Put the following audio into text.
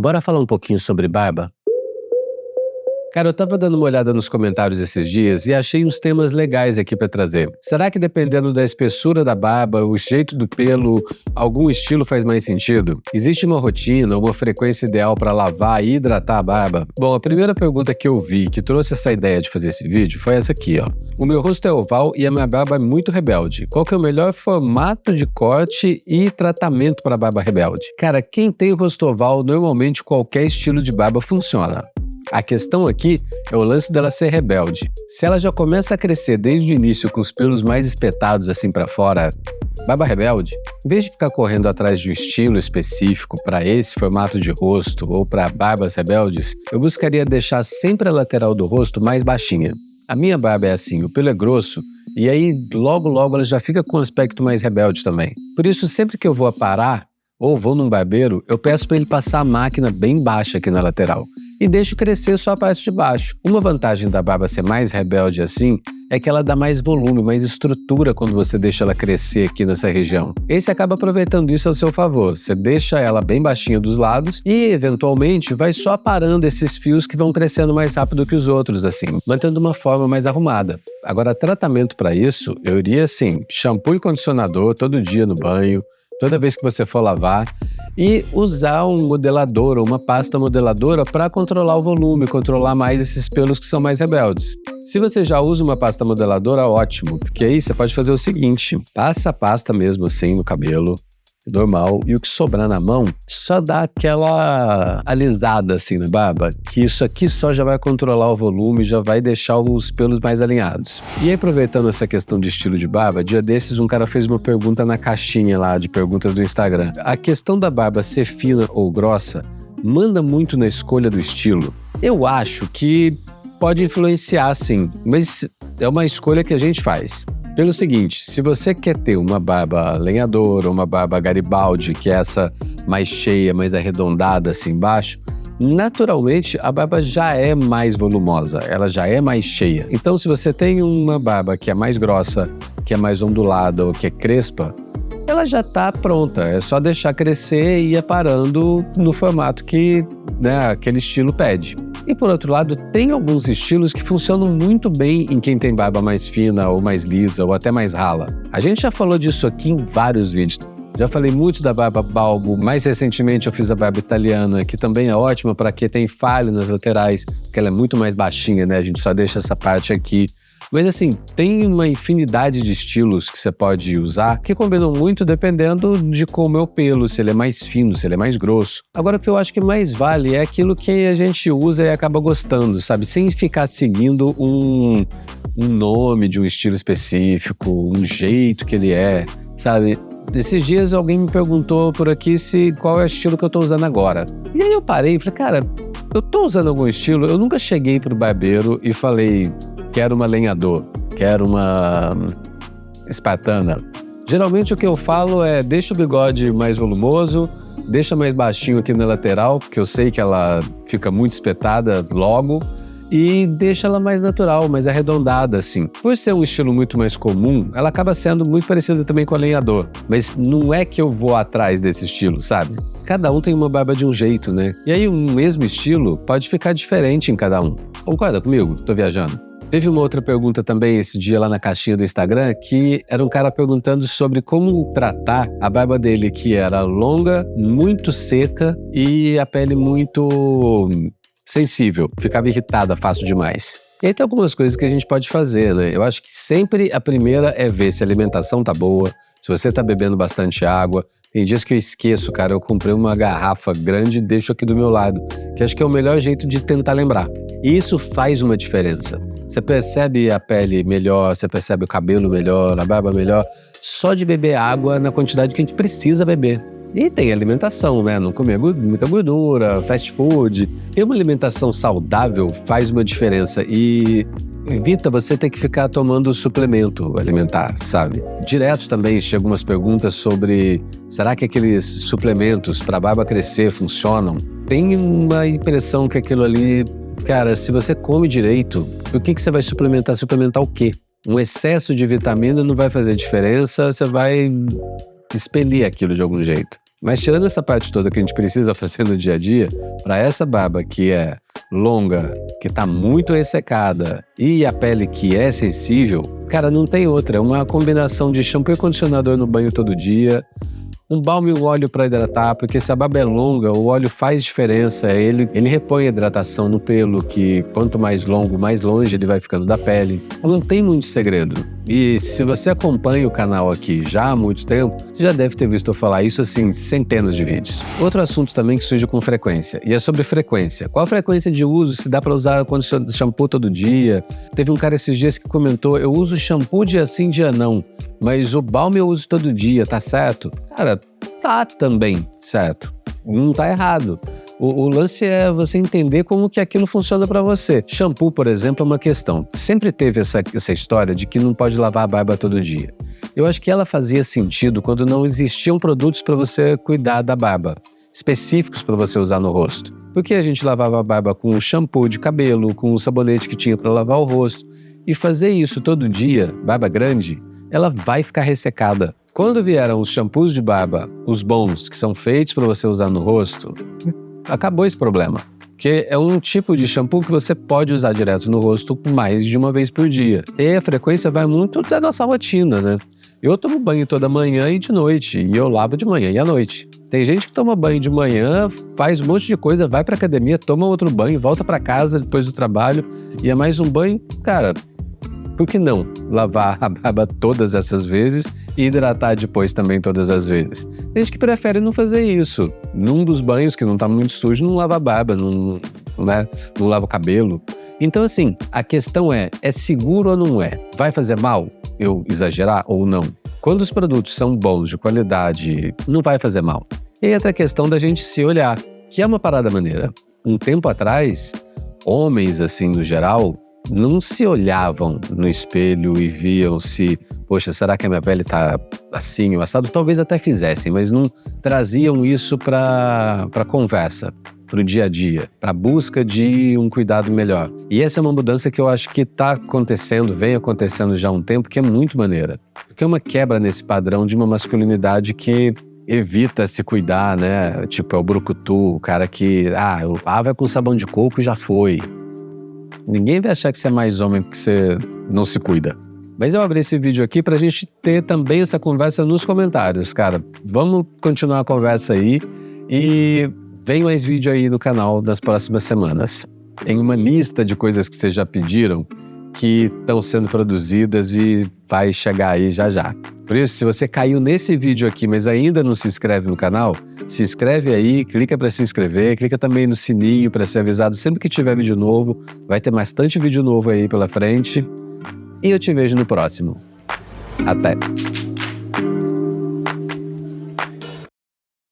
Bora falar um pouquinho sobre barba? Cara, eu tava dando uma olhada nos comentários esses dias e achei uns temas legais aqui pra trazer. Será que dependendo da espessura da barba, o jeito do pelo, algum estilo faz mais sentido? Existe uma rotina, uma frequência ideal pra lavar e hidratar a barba? Bom, a primeira pergunta que eu vi que trouxe essa ideia de fazer esse vídeo foi essa aqui, ó. O meu rosto é oval e a minha barba é muito rebelde. Qual que é o melhor formato de corte e tratamento para barba rebelde? Cara, quem tem rosto oval, normalmente qualquer estilo de barba funciona. A questão aqui é o lance dela ser rebelde. Se ela já começa a crescer desde o início com os pelos mais espetados assim pra fora, barba rebelde, em vez de ficar correndo atrás de um estilo específico para esse formato de rosto ou para barbas rebeldes, eu buscaria deixar sempre a lateral do rosto mais baixinha. A minha barba é assim, o pelo é grosso e aí logo ela já fica com um aspecto mais rebelde também. Por isso, sempre que eu vou aparar ou vou num barbeiro, eu peço para ele passar a máquina bem baixa aqui na lateral e deixo crescer só a parte de baixo. Uma vantagem da barba ser mais rebelde assim é que ela dá mais volume, mais estrutura quando você deixa ela crescer aqui nessa região. E você acaba aproveitando isso ao seu favor. Você deixa ela bem baixinha dos lados e, eventualmente, vai só aparando esses fios que vão crescendo mais rápido que os outros, assim, mantendo uma forma mais arrumada. Agora, tratamento para isso, eu iria assim, shampoo e condicionador todo dia no banho, toda vez que você for lavar, e usar um modelador ou uma pasta modeladora para controlar o volume, controlar mais esses pelos que são mais rebeldes. Se você já usa uma pasta modeladora, ótimo, porque aí você pode fazer o seguinte, passa a pasta mesmo assim no cabelo, normal, e o que sobrar na mão, só dá aquela alisada assim na barba, que isso aqui só já vai controlar o volume, já vai deixar os pelos mais alinhados. E aí, aproveitando essa questão de estilo de barba, dia desses um cara fez uma pergunta na caixinha lá de perguntas do Instagram. A questão da barba ser fina ou grossa manda muito na escolha do estilo? Eu acho que pode influenciar sim, mas é uma escolha que a gente faz. Pelo seguinte, se você quer ter uma barba lenhador ou uma barba Garibaldi, que é essa mais cheia, mais arredondada assim embaixo, naturalmente a barba já é mais volumosa, ela já é mais cheia. Então se você tem uma barba que é mais grossa, que é mais ondulada ou que é crespa, ela já está pronta, é só deixar crescer e ir aparando no formato que, aquele estilo pede. E por outro lado, tem alguns estilos que funcionam muito bem em quem tem barba mais fina ou mais lisa ou até mais rala. A gente já falou disso aqui em vários vídeos. Já falei muito da barba balbo, mais recentemente eu fiz a barba italiana, que também é ótima para quem tem falho nas laterais, porque ela é muito mais baixinha, né? A gente só deixa essa parte aqui. Mas assim, tem uma infinidade de estilos que você pode usar que combinam muito dependendo de como é o pelo, se ele é mais fino, se ele é mais grosso. Agora, o que eu acho que mais vale é aquilo que a gente usa e acaba gostando, sabe? Sem ficar seguindo um nome de um estilo específico, um jeito que ele é, sabe? Esses dias alguém me perguntou por aqui qual é o estilo que eu tô usando agora. E aí eu parei e falei, cara, eu tô usando algum estilo? Eu nunca cheguei pro barbeiro e falei, quero uma lenhador, quero uma espartana. Geralmente o que eu falo é, deixa o bigode mais volumoso, deixa mais baixinho aqui na lateral, porque eu sei que ela fica muito espetada logo, e deixa ela mais natural, mais arredondada assim. Por ser um estilo muito mais comum, ela acaba sendo muito parecida também com a lenhador, mas não é que eu vou atrás desse estilo, sabe? Cada um tem uma barba de um jeito, né? E aí o mesmo estilo pode ficar diferente em cada um. Concorda comigo? Tô viajando. Teve uma outra pergunta também esse dia lá na caixinha do Instagram, que era um cara perguntando sobre como tratar a barba dele, que era longa, muito seca e a pele muito sensível, ficava irritada fácil demais. E aí tem algumas coisas que a gente pode fazer, né? Eu acho que sempre a primeira é ver se a alimentação tá boa, se você tá bebendo bastante água. Tem dias que eu esqueço, cara, eu comprei uma garrafa grande e deixo aqui do meu lado, que acho que é o melhor jeito de tentar lembrar. E isso faz uma diferença. Você percebe a pele melhor, você percebe o cabelo melhor, a barba melhor, só de beber água na quantidade que a gente precisa beber. E tem alimentação, né? Não comer muita gordura, fast food. E uma alimentação saudável faz uma diferença e evita você ter que ficar tomando suplemento alimentar, sabe? Direto também chegam algumas perguntas sobre será que aqueles suplementos para a barba crescer funcionam? Tem uma impressão que aquilo ali, cara, se você come direito, o que você vai suplementar? Suplementar o quê? Um excesso de vitamina não vai fazer diferença, você vai expelir aquilo de algum jeito. Mas tirando essa parte toda que a gente precisa fazer no dia a dia, para essa barba que é longa, que tá muito ressecada e a pele que é sensível, cara, não tem outra. É uma combinação de shampoo e condicionador no banho todo dia, um balme e um óleo para hidratar, porque se a barba é longa, o óleo faz diferença, ele repõe a hidratação no pelo, que quanto mais longo, mais longe ele vai ficando da pele. Não tem muito segredo. E se você acompanha o canal aqui já há muito tempo, já deve ter visto eu falar isso assim, centenas de vídeos. Outro assunto também que surge com frequência, e é sobre frequência. Qual a frequência de uso? Se dá para usar shampoo todo dia? Teve um cara esses dias que comentou, eu uso shampoo dia sim, dia não, mas o balme eu uso todo dia, tá certo? Cara, tá também certo. Não tá errado. O lance é você entender como que aquilo funciona para você. Shampoo, por exemplo, é uma questão. Sempre teve essa história de que não pode lavar a barba todo dia. Eu acho que ela fazia sentido quando não existiam produtos para você cuidar da barba, específicos para você usar no rosto. Porque a gente lavava a barba com o shampoo de cabelo, com o sabonete que tinha para lavar o rosto. E fazer isso todo dia, barba grande, ela vai ficar ressecada. Quando vieram os shampoos de barba, os bons, que são feitos para você usar no rosto, acabou esse problema. Porque é um tipo de shampoo que você pode usar direto no rosto mais de uma vez por dia. E a frequência vai muito da nossa rotina, né? Eu tomo banho toda manhã e de noite, e eu lavo de manhã e à noite. Tem gente que toma banho de manhã, faz um monte de coisa, vai pra academia, toma outro banho, volta pra casa depois do trabalho, e é mais um banho. Cara, por que não lavar a barba todas essas vezes e hidratar depois também todas as vezes? Tem gente que prefere não fazer isso. Num dos banhos que não tá muito sujo, não lava a barba, não lava o cabelo. Então assim, a questão é seguro ou não é? Vai fazer mal eu exagerar ou não? Quando os produtos são bons, de qualidade, não vai fazer mal. E aí entra a questão da gente se olhar, que é uma parada maneira. Um tempo atrás, homens assim no geral, não se olhavam no espelho e viam se, poxa, será que a minha pele tá assim ou assado? Talvez até fizessem, mas não traziam isso para conversa, para o dia a dia, para a busca de um cuidado melhor. E essa é uma mudança que eu acho que tá acontecendo, vem acontecendo já há um tempo, que é muito maneira. Porque é uma quebra nesse padrão de uma masculinidade que evita se cuidar, né? Tipo, é o brucutu, o cara que, eu lavo com sabão de coco e já foi. Ninguém vai achar que você é mais homem porque você não se cuida. Mas eu abri esse vídeo aqui pra gente ter também essa conversa nos comentários, cara. Vamos continuar a conversa aí e vem mais vídeo aí no canal das próximas semanas. Tem uma lista de coisas que vocês já pediram que estão sendo produzidas e vai chegar aí já já. Por isso, se você caiu nesse vídeo aqui, mas ainda não se inscreve no canal, se inscreve aí, clica para se inscrever, clica também no sininho para ser avisado sempre que tiver vídeo novo. Vai ter bastante vídeo novo aí pela frente. E eu te vejo no próximo. Até!